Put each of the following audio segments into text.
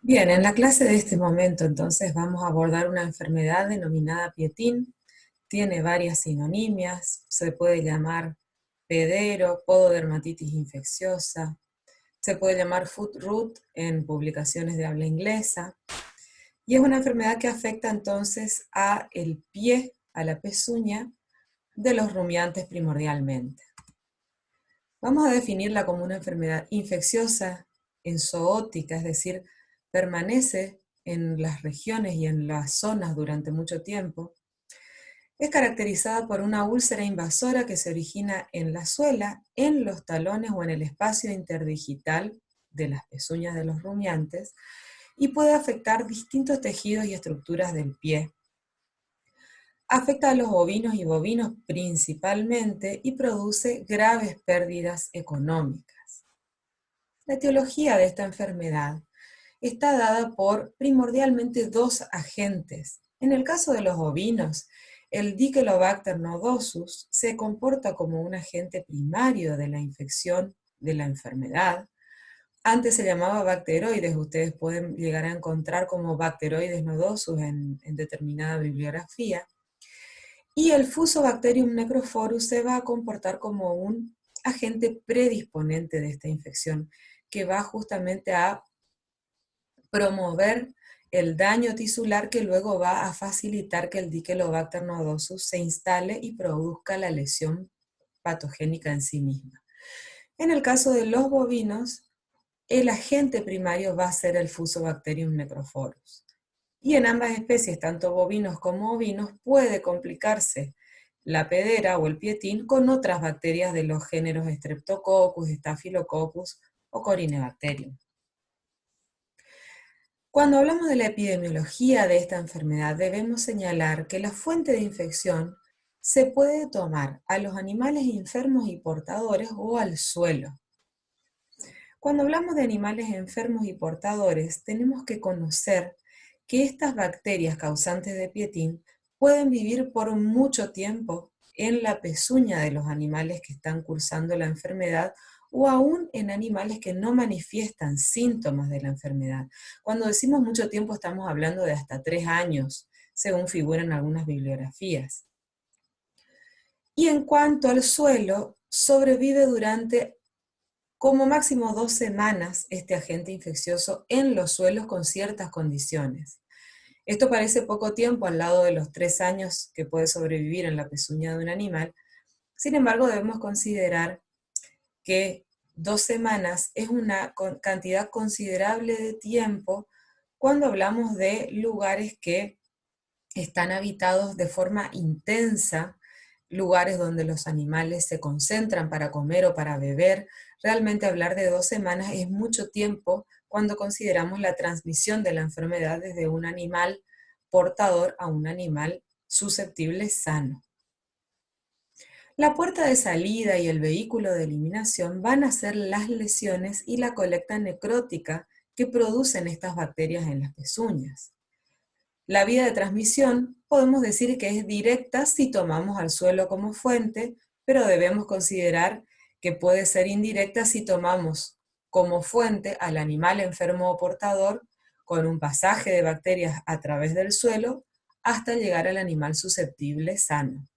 Bien, en la clase de este momento entonces vamos a abordar una enfermedad denominada Pietin. Tiene varias sinonimias, se puede llamar pedero, pododermatitis infecciosa, se puede llamar foot rot en publicaciones de habla inglesa, y es una enfermedad que afecta entonces a el pie, a la pezuña de los rumiantes primordialmente. Vamos a definirla como una enfermedad infecciosa, enzoótica, es decir, permanece en las regiones y en las zonas durante mucho tiempo. Es caracterizada por una úlcera invasora que se origina en la suela, en los talones o en el espacio interdigital de las pezuñas de los rumiantes y puede afectar distintos tejidos y estructuras del pie. Afecta a los ovinos y bovinos principalmente y produce graves pérdidas económicas. La etiología de esta enfermedad está dada por primordialmente dos agentes. En el caso de los ovinos, el Dichelobacter nodosus se comporta como un agente primario de la infección de la enfermedad. Antes se llamaba bacteroides, ustedes pueden llegar a encontrar como bacteroides nodosus en determinada bibliografía. Y el Fusobacterium necrophorus se va a comportar como un agente predisponente de esta infección, que va justamente a promover el daño tisular que luego va a facilitar que el Dichelobacter nodosus se instale y produzca la lesión patogénica en sí misma. En el caso de los bovinos, el agente primario va a ser el Fusobacterium necrophorus. Y en ambas especies, tanto bovinos como ovinos, puede complicarse la pedera o el pietín con otras bacterias de los géneros Streptococcus, Staphylococcus o Corynebacterium. Cuando hablamos de la epidemiología de esta enfermedad, debemos señalar que la fuente de infección se puede tomar a los animales enfermos y portadores o al suelo. Cuando hablamos de animales enfermos y portadores, tenemos que conocer que estas bacterias causantes de pietín pueden vivir por mucho tiempo en la pezuña de los animales que están cursando la enfermedad o aún en animales que no manifiestan síntomas de la enfermedad. Cuando decimos mucho tiempo estamos hablando de hasta 3 años, según figuran algunas bibliografías. Y en cuanto al suelo, sobrevive durante como máximo 2 semanas este agente infeccioso en los suelos con ciertas condiciones. Esto parece poco tiempo al lado de los 3 años que puede sobrevivir en la pezuña de un animal. Sin embargo, debemos considerar que 2 semanas es una cantidad considerable de tiempo cuando hablamos de lugares que están habitados de forma intensa, lugares donde los animales se concentran para comer o para beber. Realmente hablar de 2 semanas es mucho tiempo cuando consideramos la transmisión de la enfermedad desde un animal portador a un animal susceptible sano. La puerta de salida y el vehículo de eliminación van a ser las lesiones y la colecta necrótica que producen estas bacterias en las pezuñas. La vía de transmisión podemos decir que es directa si tomamos al suelo como fuente, pero debemos considerar que puede ser indirecta si tomamos como fuente al animal enfermo o portador con un pasaje de bacterias a través del suelo hasta llegar al animal susceptible sano.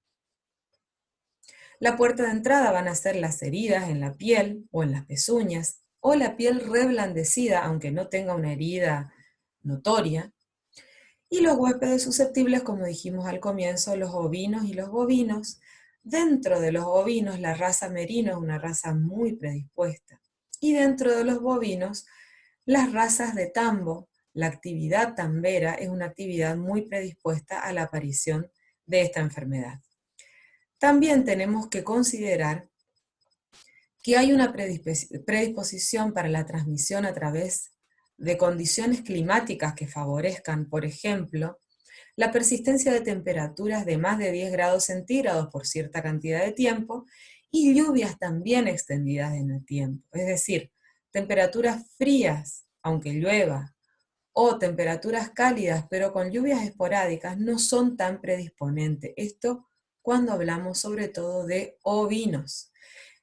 La puerta de entrada van a ser las heridas en la piel o en las pezuñas, o la piel reblandecida, aunque no tenga una herida notoria, y los huéspedes susceptibles, como dijimos al comienzo, los ovinos y los bovinos. Dentro de los ovinos, la raza merino es una raza muy predispuesta. Y dentro de los bovinos, las razas de tambo, la actividad tambera es una actividad muy predispuesta a la aparición de esta enfermedad. También tenemos que considerar que hay una predisposición para la transmisión a través de condiciones climáticas que favorezcan, por ejemplo, la persistencia de temperaturas de más de 10 grados centígrados por cierta cantidad de tiempo y lluvias también extendidas en el tiempo. Es decir, temperaturas frías, aunque llueva, o temperaturas cálidas, pero con lluvias esporádicas, no son tan predisponentes. Esto cuando hablamos sobre todo de ovinos.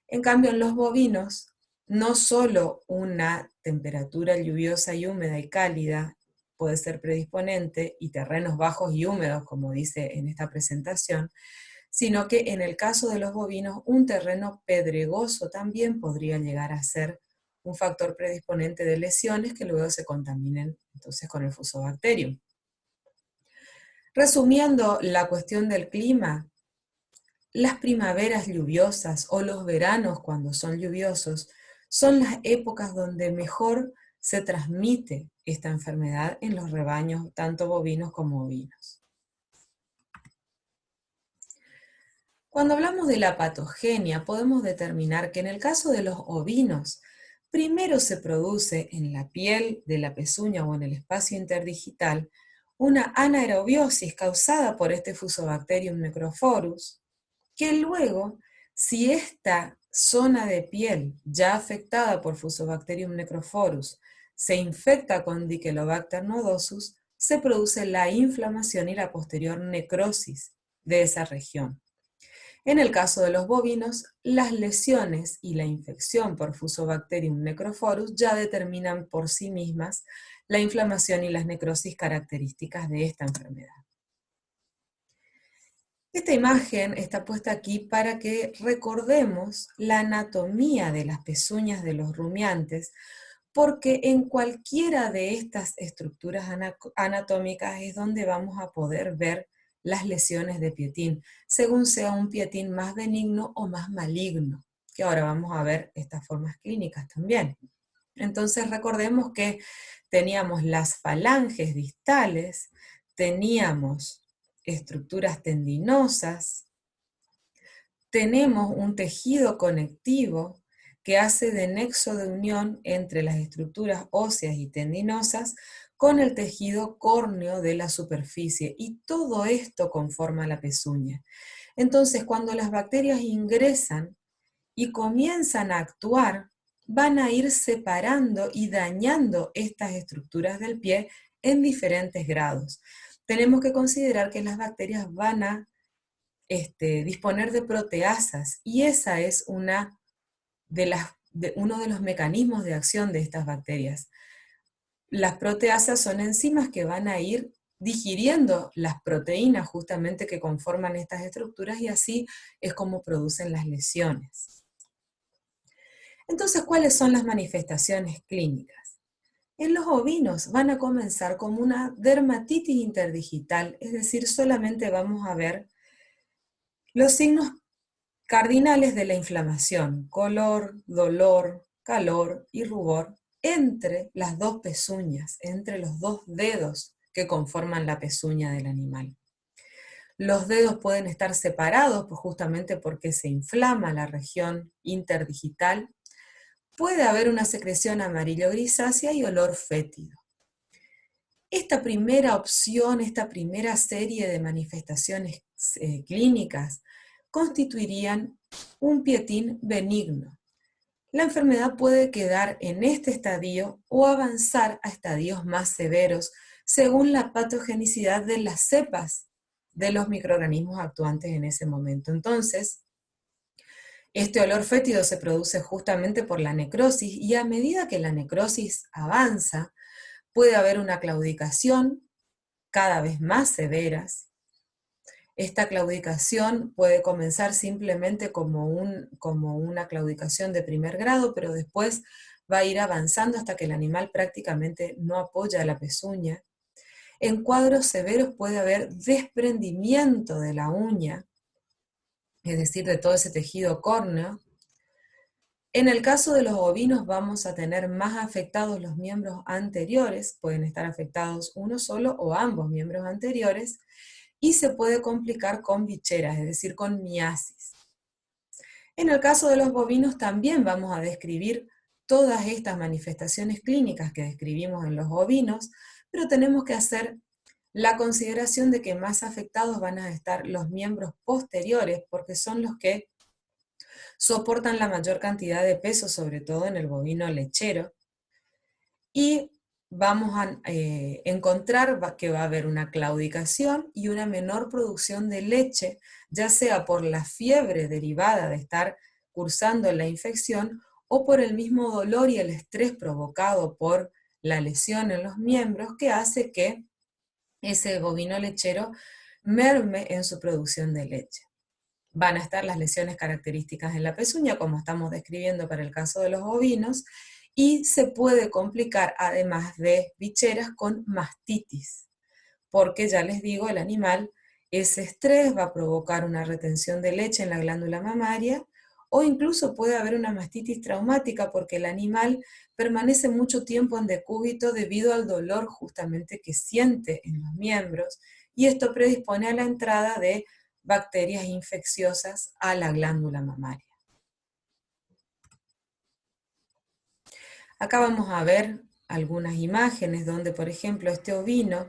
En cambio, en los bovinos, no solo una temperatura lluviosa y húmeda y cálida puede ser predisponente, y terrenos bajos y húmedos, como dice en esta presentación, sino que en el caso de los bovinos, un terreno pedregoso también podría llegar a ser un factor predisponente de lesiones que luego se contaminen entonces con el Fusobacterium. Resumiendo la cuestión del clima, las primaveras lluviosas o los veranos cuando son lluviosos son las épocas donde mejor se transmite esta enfermedad en los rebaños, tanto bovinos como ovinos. Cuando hablamos de la patogenia, podemos determinar que en el caso de los ovinos, primero se produce en la piel de la pezuña o en el espacio interdigital una anaerobiosis causada por este Fusobacterium necrophorus, que luego, si esta zona de piel ya afectada por Fusobacterium necrophorus se infecta con Dichelobacter nodosus, se produce la inflamación y la posterior necrosis de esa región. En el caso de los bovinos, las lesiones y la infección por Fusobacterium necrophorus ya determinan por sí mismas la inflamación y las necrosis características de esta enfermedad. Esta imagen está puesta aquí para que recordemos la anatomía de las pezuñas de los rumiantes, porque en cualquiera de estas estructuras anatómicas es donde vamos a poder ver las lesiones de Pietin, según sea un Pietin más benigno o más maligno, que ahora vamos a ver estas formas clínicas también. Entonces recordemos que teníamos las falanges distales, teníamos estructuras tendinosas, tenemos un tejido conectivo que hace de nexo de unión entre las estructuras óseas y tendinosas con el tejido córneo de la superficie, y todo esto conforma la pezuña. Entonces, cuando las bacterias ingresan y comienzan a actuar, van a ir separando y dañando estas estructuras del pie en diferentes grados. Tenemos que considerar que las bacterias van a disponer de proteasas, y esa es uno de los mecanismos de acción de estas bacterias. Las proteasas son enzimas que van a ir digiriendo las proteínas justamente que conforman estas estructuras, y así es como producen las lesiones. Entonces, ¿cuáles son las manifestaciones clínicas? En los ovinos van a comenzar como una dermatitis interdigital, es decir, solamente vamos a ver los signos cardinales de la inflamación: color, dolor, calor y rubor entre las dos pezuñas, entre los dos dedos que conforman la pezuña del animal. Los dedos pueden estar separados justamente porque se inflama la región interdigital. Puede haber una secreción amarillo grisácea y olor fétido. Esta primera opción, esta primera serie de manifestaciones clínicas constituirían un Pietin benigno. La enfermedad puede quedar en este estadio o avanzar a estadios más severos según la patogenicidad de las cepas de los microorganismos actuantes en ese momento. Entonces, este olor fétido se produce justamente por la necrosis, y a medida que la necrosis avanza, puede haber una claudicación cada vez más severas. Esta claudicación puede comenzar simplemente como una claudicación de primer grado, pero después va a ir avanzando hasta que el animal prácticamente no apoya la pezuña. En cuadros severos puede haber desprendimiento de la uña, es decir, de todo ese tejido córneo. En el caso de los ovinos vamos a tener más afectados los miembros anteriores, pueden estar afectados uno solo o ambos miembros anteriores, y se puede complicar con bicheras, es decir, con miasis. En el caso de los bovinos también vamos a describir todas estas manifestaciones clínicas que describimos en los ovinos, pero tenemos que hacer la consideración de que más afectados van a estar los miembros posteriores, porque son los que soportan la mayor cantidad de peso, sobre todo en el bovino lechero, y vamos a encontrar que va a haber una claudicación y una menor producción de leche, ya sea por la fiebre derivada de estar cursando la infección o por el mismo dolor y el estrés provocado por la lesión en los miembros que hace que ese bovino lechero merme en su producción de leche. Van a estar las lesiones características en la pezuña, como estamos describiendo para el caso de los bovinos, y se puede complicar, además de bicheras, con mastitis, porque ya les digo, el animal, ese estrés va a provocar una retención de leche en la glándula mamaria, o incluso puede haber una mastitis traumática porque el animal permanece mucho tiempo en decúbito debido al dolor justamente que siente en los miembros, y esto predispone a la entrada de bacterias infecciosas a la glándula mamaria. Acá vamos a ver algunas imágenes donde, por ejemplo, este ovino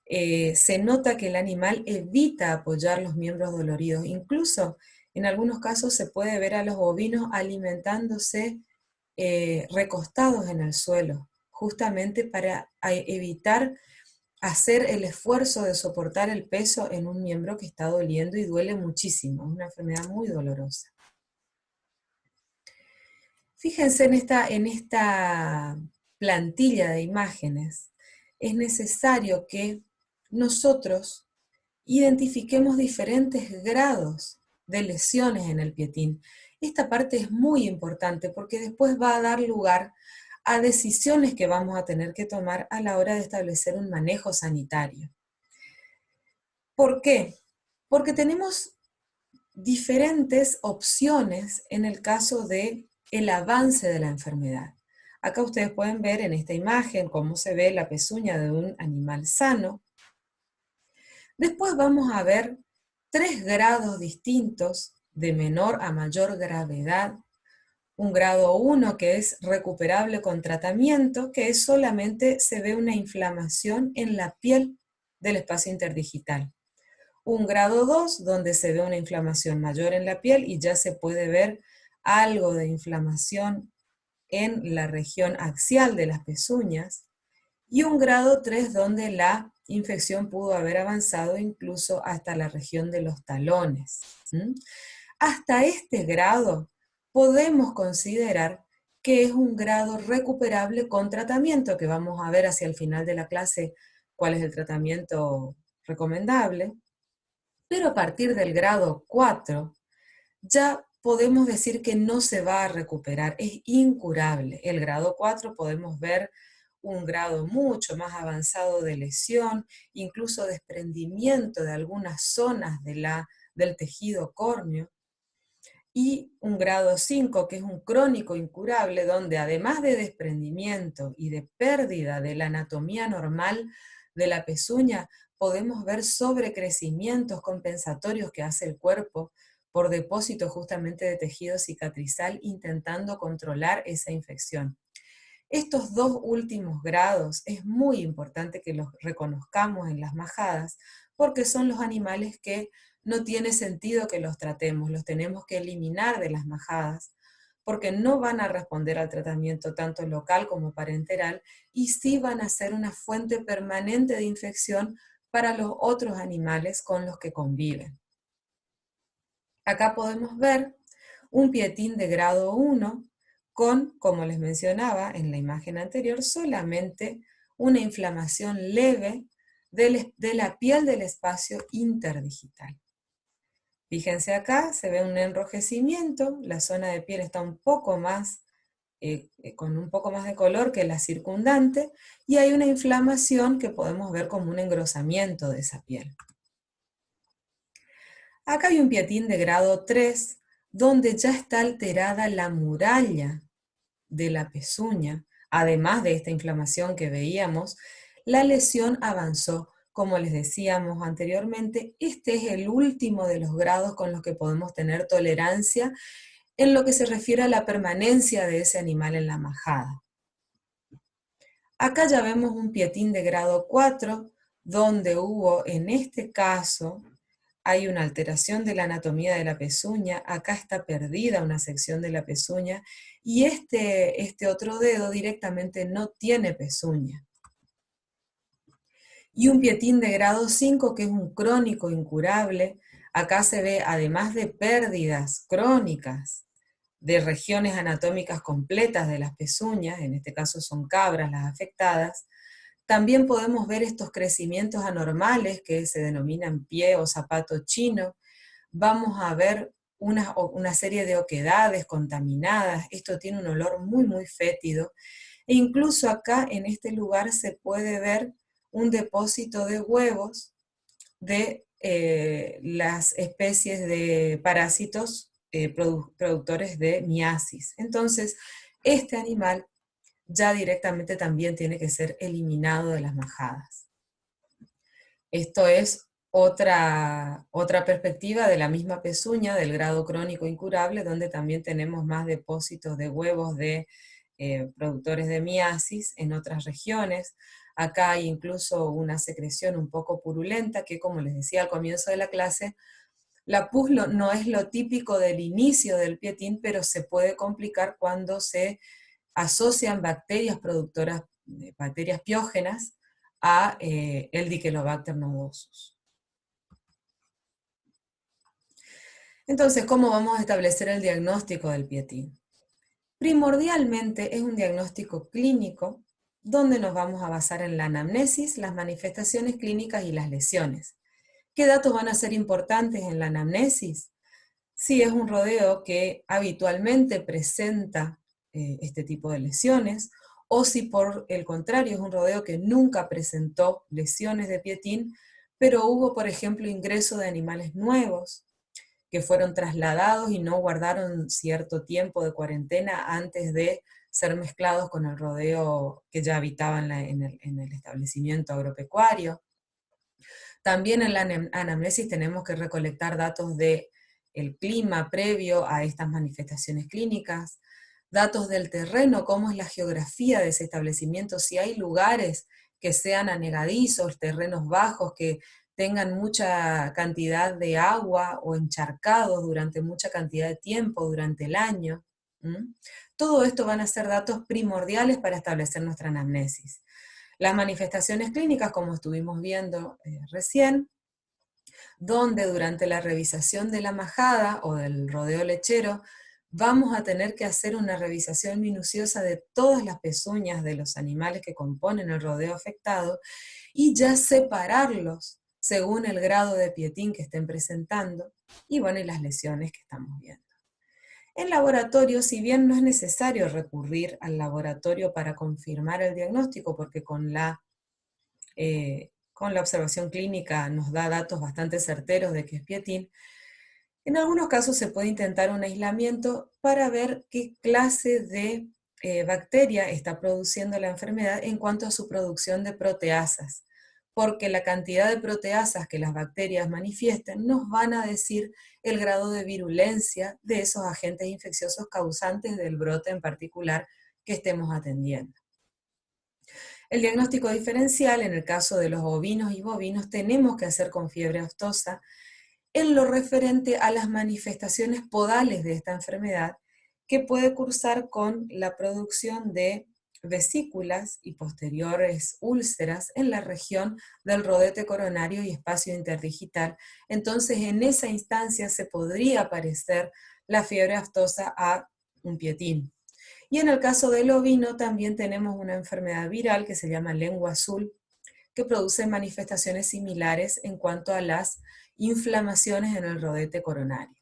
se nota que el animal evita apoyar los miembros doloridos. Incluso en algunos casos se puede ver a los bovinos alimentándose recostados en el suelo, justamente para evitar hacer el esfuerzo de soportar el peso en un miembro que está doliendo y duele muchísimo. Es una enfermedad muy dolorosa. Fíjense en esta plantilla de imágenes. Es necesario que nosotros identifiquemos diferentes grados de lesiones en el pietín. Esta parte es muy importante porque después va a dar lugar a decisiones que vamos a tener que tomar a la hora de establecer un manejo sanitario. ¿Por qué? Porque tenemos diferentes opciones en el caso de el avance de la enfermedad. Acá ustedes pueden ver en esta imagen cómo se ve la pezuña de un animal sano. Después vamos a ver 3 grados distintos de menor a mayor gravedad. Un grado 1 que es recuperable con tratamiento, que es solamente se ve una inflamación en la piel del espacio interdigital. Un grado 2 donde se ve una inflamación mayor en la piel y ya se puede ver algo de inflamación en la región axial de las pezuñas. Y un grado 3 donde la infección pudo haber avanzado incluso hasta la región de los talones. Hasta este grado podemos considerar que es un grado recuperable con tratamiento, que vamos a ver hacia el final de la clase cuál es el tratamiento recomendable. Pero a partir del grado 4 ya podemos decir que no se va a recuperar, es incurable. El grado 4 podemos ver un grado mucho más avanzado de lesión, incluso desprendimiento de algunas zonas del tejido córneo, y un grado 5 que es un crónico incurable, donde además de desprendimiento y de pérdida de la anatomía normal de la pezuña, podemos ver sobrecrecimientos compensatorios que hace el cuerpo por depósito justamente de tejido cicatrizal intentando controlar esa infección. Estos 2 últimos grados es muy importante que los reconozcamos en las majadas porque son los animales que no tiene sentido que los tratemos, los tenemos que eliminar de las majadas porque no van a responder al tratamiento tanto local como parenteral y sí van a ser una fuente permanente de infección para los otros animales con los que conviven. Acá podemos ver un pietín de grado 1 con, como les mencionaba en la imagen anterior, solamente una inflamación leve de la piel del espacio interdigital. Fíjense acá, se ve un enrojecimiento, la zona de piel está un poco más, con un poco más de color que la circundante, y hay una inflamación que podemos ver como un engrosamiento de esa piel. Acá hay un pietín de grado 3, donde ya está alterada la muralla de la pezuña. Además de esta inflamación que veíamos, la lesión avanzó. Como les decíamos anteriormente, este es el último de los grados con los que podemos tener tolerancia en lo que se refiere a la permanencia de ese animal en la majada. Acá ya vemos un pietín de grado 4, donde hubo, en este caso, hay una alteración de la anatomía de la pezuña, acá está perdida una sección de la pezuña, y este otro dedo directamente no tiene pezuña. Y un pietín de grado 5 que es un crónico incurable, acá se ve, además de pérdidas crónicas de regiones anatómicas completas de las pezuñas, en este caso son cabras las afectadas. También podemos ver estos crecimientos anormales que se denominan pie o zapato chino. Vamos a ver una serie de oquedades contaminadas. Esto tiene un olor muy, muy fétido. E incluso acá en este lugar se puede ver un depósito de huevos de las especies de parásitos productores de miasis. Entonces, este animal ya directamente también tiene que ser eliminado de las majadas. Esto es otra perspectiva de la misma pezuña, del grado crónico incurable, donde también tenemos más depósitos de huevos de productores de miasis en otras regiones. Acá hay incluso una secreción un poco purulenta que, como les decía al comienzo de la clase, la pus no es lo típico del inicio del pietín, pero se puede complicar cuando se asocian bacterias productoras, bacterias piógenas, a el Dichelobacter nodosus. Entonces, ¿cómo vamos a establecer el diagnóstico del pietín? Primordialmente es un diagnóstico clínico donde nos vamos a basar en la anamnesis, las manifestaciones clínicas y las lesiones. ¿Qué datos van a ser importantes en la anamnesis? Si es un rodeo que habitualmente presenta este tipo de lesiones, o si por el contrario es un rodeo que nunca presentó lesiones de pietín, pero hubo, por ejemplo, ingreso de animales nuevos que fueron trasladados y no guardaron cierto tiempo de cuarentena antes de ser mezclados con el rodeo que ya habitaba en el establecimiento agropecuario. También en la anamnesis tenemos que recolectar datos del clima previo a estas manifestaciones clínicas, datos del terreno, cómo es la geografía de ese establecimiento, si hay lugares que sean anegadizos, terrenos bajos, que tengan mucha cantidad de agua o encharcados durante mucha cantidad de tiempo durante el año. Todo esto van a ser datos primordiales para establecer nuestra anamnesis. Las manifestaciones clínicas, como estuvimos viendo recién, donde durante la revisación de la majada o del rodeo lechero, vamos a tener que hacer una revisación minuciosa de todas las pezuñas de los animales que componen el rodeo afectado y ya separarlos según el grado de pietín que estén presentando y bueno, y las lesiones que estamos viendo. En laboratorio, si bien no es necesario recurrir al laboratorio para confirmar el diagnóstico, porque con la observación clínica nos da datos bastante certeros de que es pietín, en algunos casos se puede intentar un aislamiento para ver qué clase de bacteria está produciendo la enfermedad en cuanto a su producción de proteasas, porque la cantidad de proteasas que las bacterias manifiesten nos van a decir el grado de virulencia de esos agentes infecciosos causantes del brote en particular que estemos atendiendo. El diagnóstico diferencial, en el caso de los ovinos y bovinos, tenemos que hacer con fiebre aftosa en lo referente a las manifestaciones podales de esta enfermedad, que puede cursar con la producción de vesículas y posteriores úlceras en la región del rodete coronario y espacio interdigital. Entonces, en esa instancia se podría parecer la fiebre aftosa a un pietín. Y en el caso del ovino también tenemos una enfermedad viral que se llama lengua azul, que produce manifestaciones similares en cuanto a las inflamaciones en el rodete coronario.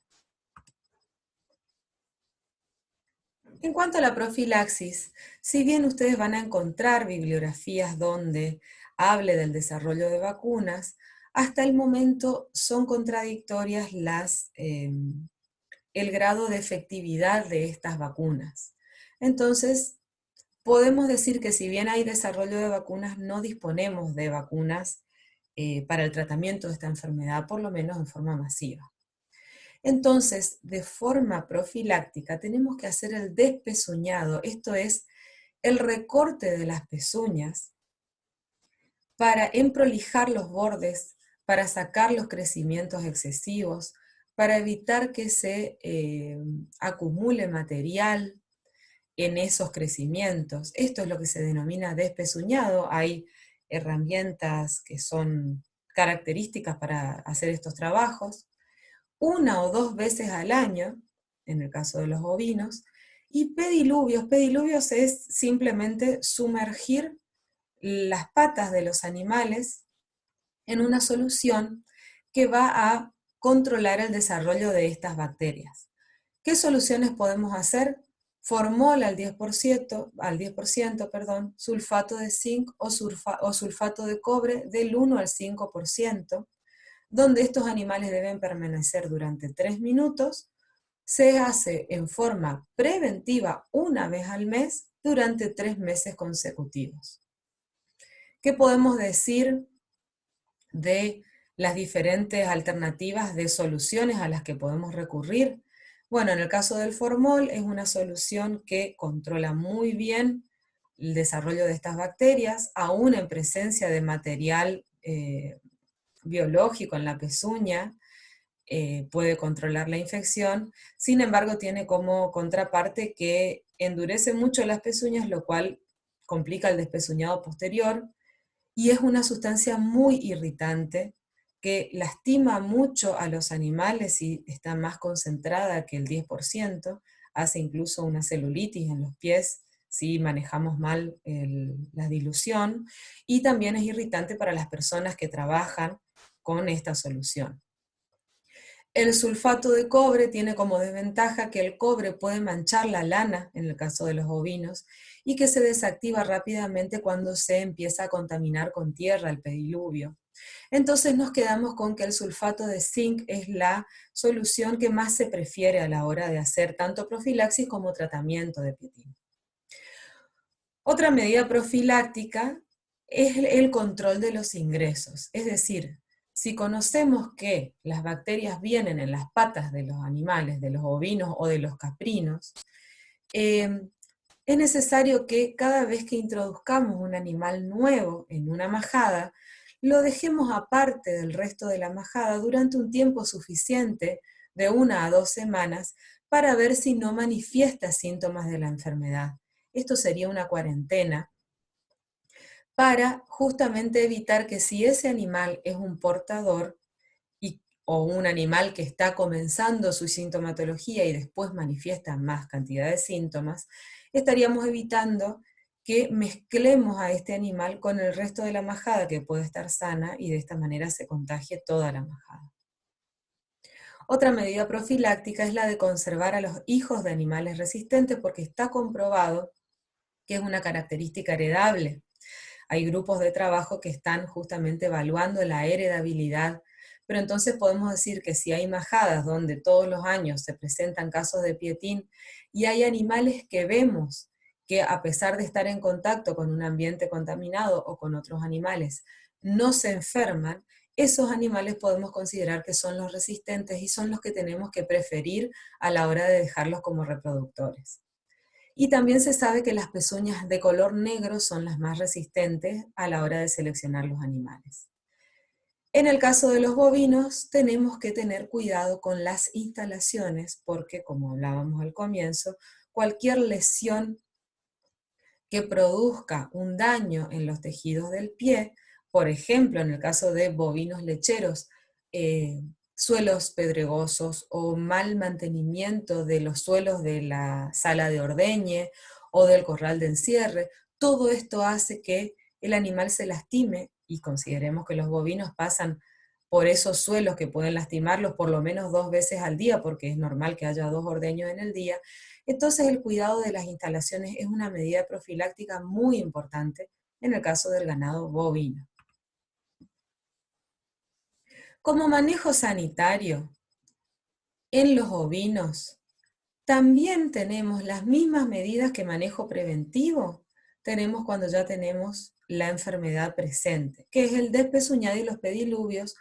En cuanto a la profilaxis, si bien ustedes van a encontrar bibliografías donde hable del desarrollo de vacunas, hasta el momento son contradictorias el grado de efectividad de estas vacunas. Entonces, podemos decir que si bien hay desarrollo de vacunas, no disponemos de vacunas para el tratamiento de esta enfermedad, por lo menos en forma masiva. Entonces, de forma profiláctica, tenemos que hacer el despezuñado, esto es, el recorte de las pezuñas para emprolijar los bordes, para sacar los crecimientos excesivos, para evitar que se acumule material en esos crecimientos. Esto es lo que se denomina despezuñado. Hay herramientas que son características para hacer estos trabajos. 1 o 2 veces al año en el caso de los ovinos, y pediluvios. Pediluvios es simplemente sumergir las patas de los animales en una solución que va a controlar el desarrollo de estas bacterias. ¿Qué soluciones podemos hacer? Formol al 10%, sulfato de zinc o sulfato de cobre del 1 al 5%, donde estos animales deben permanecer durante 3 minutos. Se hace en forma preventiva una vez al mes durante 3 meses consecutivos. ¿Qué podemos decir de las diferentes alternativas de soluciones a las que podemos recurrir? Bueno, en el caso del formol es una solución que controla muy bien el desarrollo de estas bacterias, aún en presencia de material biológico en la pezuña, puede controlar la infección. Sin embargo, tiene como contraparte que endurece mucho las pezuñas, lo cual complica el despezuñado posterior, y es una sustancia muy irritante que lastima mucho a los animales y está más concentrada que el 10%, hace incluso una celulitis en los pies si manejamos mal la dilución, y también es irritante para las personas que trabajan con esta solución. El sulfato de cobre tiene como desventaja que el cobre puede manchar la lana, en el caso de los ovinos, y que se desactiva rápidamente cuando se empieza a contaminar con tierra el pediluvio. Entonces nos quedamos con que el sulfato de zinc es la solución que más se prefiere a la hora de hacer tanto profilaxis como tratamiento de pietín. Otra medida profiláctica es el control de los ingresos, es decir, si conocemos que las bacterias vienen en las patas de los animales, de los ovinos o de los caprinos, es necesario que cada vez que introduzcamos un animal nuevo en una majada, lo dejemos aparte del resto de la majada durante un tiempo suficiente, de 1 a 2 semanas, para ver si no manifiesta síntomas de la enfermedad. Esto sería una cuarentena, para justamente evitar que si ese animal es un portador o un animal que está comenzando su sintomatología y después manifiesta más cantidad de síntomas, estaríamos evitando que mezclemos a este animal con el resto de la majada que puede estar sana y de esta manera se contagie toda la majada. Otra medida profiláctica es la de conservar a los hijos de animales resistentes, porque está comprobado que es una característica heredable. Hay grupos de trabajo que están justamente evaluando la heredabilidad, pero entonces podemos decir que si hay majadas donde todos los años se presentan casos de pietín y hay animales que vemos que a pesar de estar en contacto con un ambiente contaminado o con otros animales, no se enferman, esos animales podemos considerar que son los resistentes y son los que tenemos que preferir a la hora de dejarlos como reproductores. Y también se sabe que las pezuñas de color negro son las más resistentes a la hora de seleccionar los animales. En el caso de los bovinos, tenemos que tener cuidado con las instalaciones, porque como hablábamos al comienzo, cualquier lesión que produzca un daño en los tejidos del pie, por ejemplo, en el caso de bovinos lecheros, suelos pedregosos o mal mantenimiento de los suelos de la sala de ordeñe o del corral de encierre, todo esto hace que el animal se lastime, y consideremos que los bovinos pasan por esos suelos que pueden lastimarlos por lo menos 2 veces al día, porque es normal que haya 2 ordeños en el día. Entonces el cuidado de las instalaciones es una medida profiláctica muy importante en el caso del ganado bovino. Como manejo sanitario, en los ovinos también tenemos las mismas medidas que manejo preventivo. Tenemos cuando ya tenemos la enfermedad presente, que es el despezuñado y los pediluvios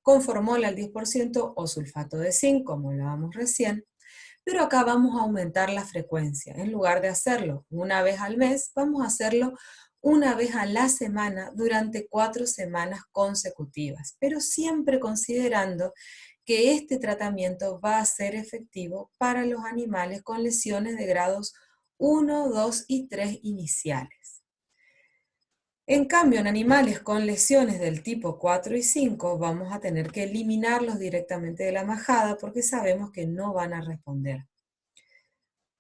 con formol al 10% o sulfato de zinc, como hablábamos recién. Pero acá vamos a aumentar la frecuencia. En lugar de hacerlo una vez al mes, vamos a hacerlo una vez a la semana durante 4 semanas consecutivas, pero siempre considerando que este tratamiento va a ser efectivo para los animales con lesiones de grados 1, 2 y 3 iniciales. En cambio, en animales con lesiones del tipo 4 y 5 vamos a tener que eliminarlos directamente de la majada porque sabemos que no van a responder.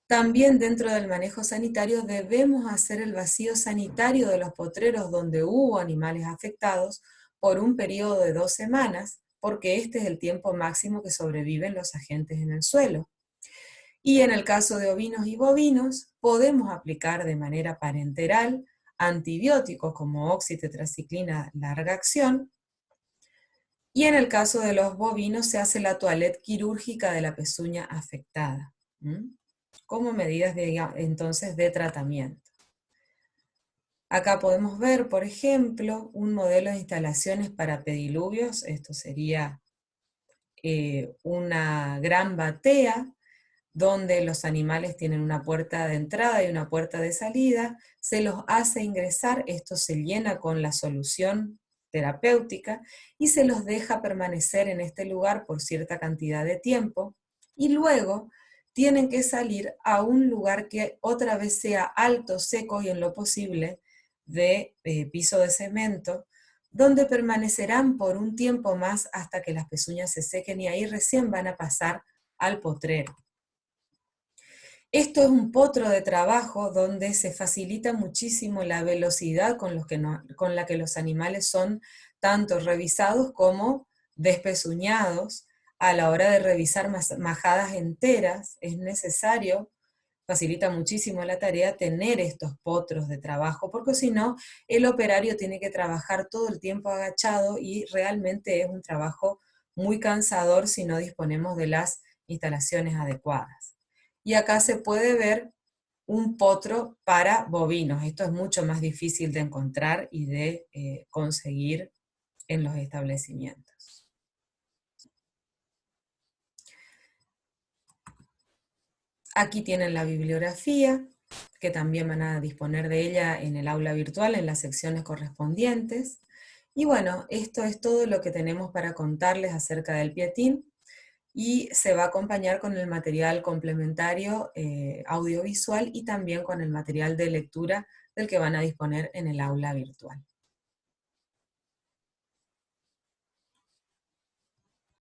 También dentro del manejo sanitario debemos hacer el vacío sanitario de los potreros donde hubo animales afectados por un periodo de 2 semanas, porque este es el tiempo máximo que sobreviven los agentes en el suelo. Y en el caso de ovinos y bovinos, podemos aplicar de manera parenteral antibióticos como oxitetraciclina larga acción, y en el caso de los bovinos se hace la toilette quirúrgica de la pezuña afectada, como medidas entonces de tratamiento. Acá podemos ver, por ejemplo, un modelo de instalaciones para pediluvios. Esto sería una gran batea donde los animales tienen una puerta de entrada y una puerta de salida, se los hace ingresar, esto se llena con la solución terapéutica y se los deja permanecer en este lugar por cierta cantidad de tiempo, y luego tienen que salir a un lugar que otra vez sea alto, seco y en lo posible de piso de cemento, donde permanecerán por un tiempo más hasta que las pezuñas se sequen, y ahí recién van a pasar al potrero. Esto es un potro de trabajo donde se facilita muchísimo la velocidad con la que los animales son tanto revisados como despezuñados. A la hora de revisar majadas enteras es necesario, facilita muchísimo la tarea tener estos potros de trabajo, porque si no, el operario tiene que trabajar todo el tiempo agachado y realmente es un trabajo muy cansador si no disponemos de las instalaciones adecuadas. Y acá se puede ver un potro para bovinos. Esto es mucho más difícil de encontrar y de conseguir en los establecimientos. Aquí tienen la bibliografía, que también van a disponer de ella en el aula virtual, en las secciones correspondientes. Y bueno, esto es todo lo que tenemos para contarles acerca del pietín, y se va a acompañar con el material complementario audiovisual y también con el material de lectura del que van a disponer en el aula virtual.